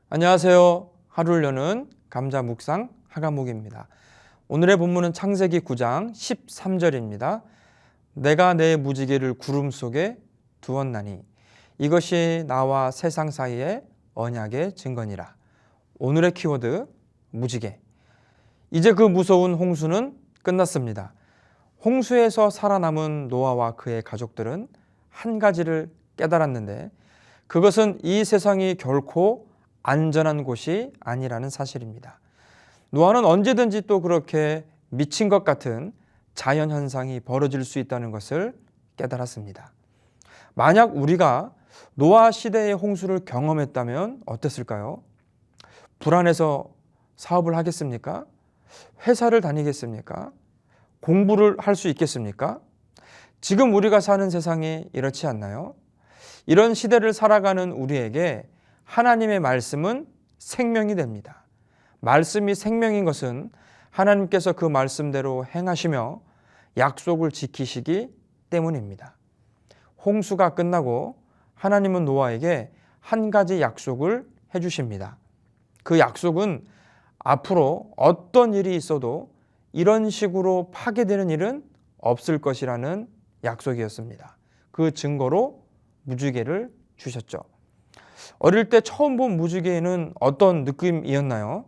안녕하세요. 하루를 여는 감자 묵상 하가목입니다. 오늘의 본문은 창세기 9장 13절입니다. 내가 내 무지개를 구름 속에 두었나니 이것이 나와 세상 사이의 언약의 증거니라. 오늘의 키워드 무지개. 이제 그 무서운 홍수는 끝났습니다. 홍수에서 살아남은 노아와 그의 가족들은 한 가지를 깨달았는데 그것은 이 세상이 결코 안전한 곳이 아니라는 사실입니다. 노아는 언제든지 또 그렇게 미친 것 같은 자연현상이 벌어질 수 있다는 것을 깨달았습니다. 만약 우리가 노아 시대의 홍수를 경험했다면 어땠을까요? 불안해서 사업을 하겠습니까? 회사를 다니겠습니까? 공부를 할 수 있겠습니까? 지금 우리가 사는 세상이 이렇지 않나요? 이런 시대를 살아가는 우리에게 하나님의 말씀은 생명이 됩니다. 말씀이 생명인 것은 하나님께서 그 말씀대로 행하시며 약속을 지키시기 때문입니다. 홍수가 끝나고 하나님은 노아에게 한 가지 약속을 해주십니다. 그 약속은 앞으로 어떤 일이 있어도 이런 식으로 파괴되는 일은 없을 것이라는 약속이었습니다. 그 증거로 무지개를 주셨죠. 어릴 때 처음 본 무지개는 어떤 느낌이었나요?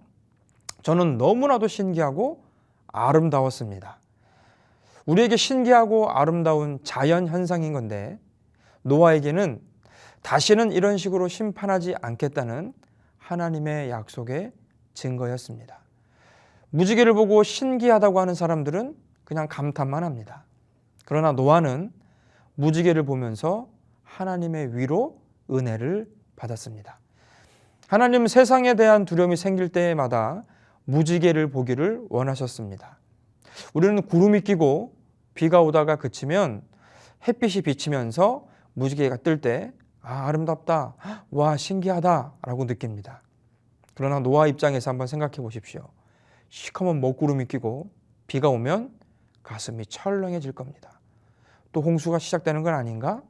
저는 너무나도 신기하고 아름다웠습니다. 우리에게 신기하고 아름다운 자연 현상인 건데 노아에게는 다시는 이런 식으로 심판하지 않겠다는 하나님의 약속의 증거였습니다. 무지개를 보고 신기하다고 하는 사람들은 그냥 감탄만 합니다. 그러나 노아는 무지개를 보면서 하나님의 위로 은혜를 받았습니다. 하나님은 세상에 대한 두려움이 생길 때마다 무지개를 보기를 원하셨습니다. 우리는 구름이 끼고 비가 오다가 그치면 햇빛이 비치면서 무지개가 뜰 때 아름답다, 와 신기하다 라고 느낍니다. 그러나 노아 입장에서 한번 생각해 보십시오. 시커먼 먹구름이 끼고 비가 오면 가슴이 철렁해질 겁니다. 또 홍수가 시작되는 건 아닌가?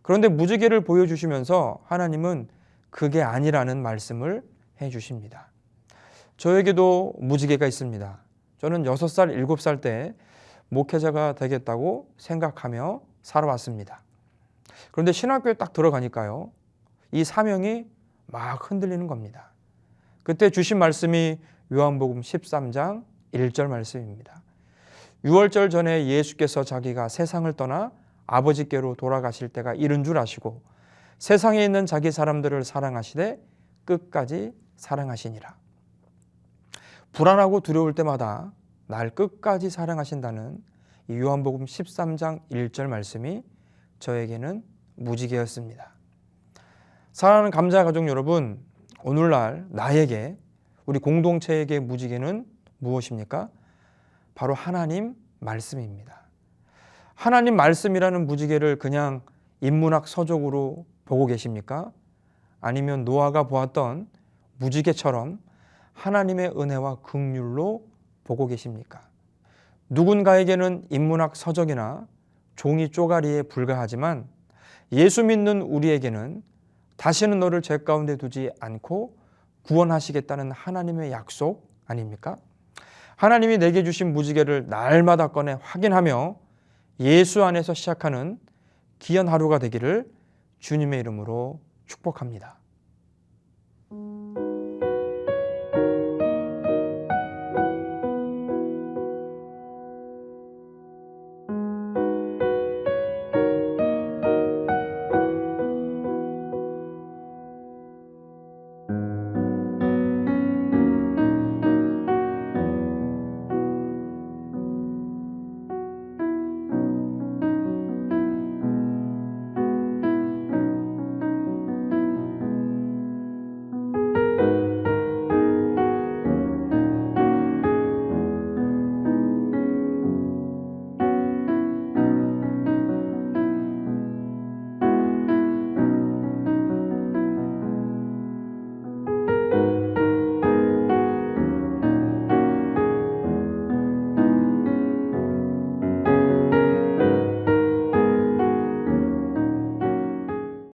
그런데 무지개를 보여주시면서 하나님은 그게 아니라는 말씀을 해주십니다. 저에게도 무지개가 있습니다. 저는 6살, 7살 때 목회자가 되겠다고 생각하며 살아왔습니다. 그런데 신학교에 딱 들어가니까요. 이 사명이 막 흔들리는 겁니다. 그때 주신 말씀이 요한복음 13장 1절 말씀입니다. 6월절 전에 예수께서 자기가 세상을 떠나 아버지께로 돌아가실 때가 이른 줄 아시고 세상에 있는 자기 사람들을 사랑하시되 끝까지 사랑하시니라. 불안하고 두려울 때마다 날 끝까지 사랑하신다는 이 요한복음 13장 1절 말씀이 저에게는 무지개였습니다. 사랑하는 감자 가족 여러분, 오늘날 나에게 우리 공동체에게 무지개는 무엇입니까? 바로 하나님 말씀입니다. 하나님 말씀이라는 무지개를 그냥 인문학 서적으로 보고 계십니까? 아니면 노아가 보았던 무지개처럼 하나님의 은혜와 긍휼로 보고 계십니까? 누군가에게는 인문학 서적이나 종이 쪼가리에 불과하지만 예수 믿는 우리에게는 다시는 너를 죄 가운데 두지 않고 구원하시겠다는 하나님의 약속 아닙니까? 하나님이 내게 주신 무지개를 날마다 꺼내 확인하며 예수 안에서 시작하는 귀한 하루가 되기를 주님의 이름으로 축복합니다.